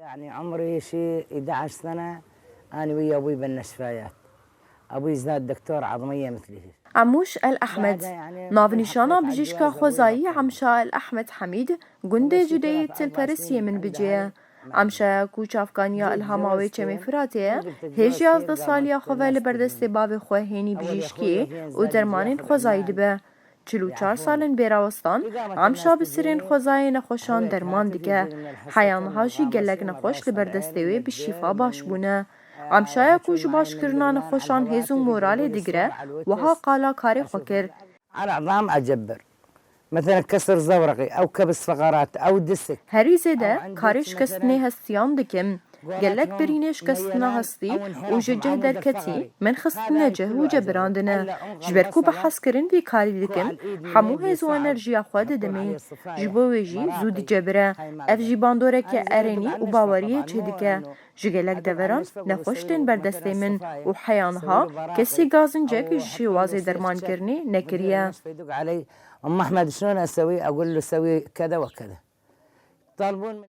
يعني عمري شي 11 سنة أنا ويا أبوي بالنشفايات. أبوي زاد دكتور عظمية مثلي. عموش الأحمد نافنشانا بجيشكا خوزاي عمشا الأحمد حميد جندي جدي الفارسية من بجيه عمشا كوچ أفغانيا الهاماوي چمي فراتيه هيجي از ده ساليا خواه لبردست باب خوهيني بجيشكي و درمانين خوزاي دبه 44 سالن بیراوستان عمشا بسرین خوزای نخوشان درمان دیگه حیانها جی گلگ نخوش لبردستوی بالشفا باش بونه عمشایا کوش باش کرنا نخوشان هزو مورال دیگره وها قالا کاری خوکر على عظام أجبر مثلا كسر زورقي أو كبس فقرات أو دسك هری زده کارش کستنی هستیان دکم گلک برینش کستنا هستی و جه درکتی من خستنا جه و جبراندنه جبرکو بحث کرن بی کاری دکم همو هزو انرژیا خود دمی جبو ویجی زود جبره اف جی باندوره که ارینی و باوریه چه دکه جگلک دوران نخوشتن بردسته من و حیانها کسی گازن جک شوازی درمان کرنی نکریه أم أحمد شلون أسوي؟ أقول له سوي كذا وكذا. طالبون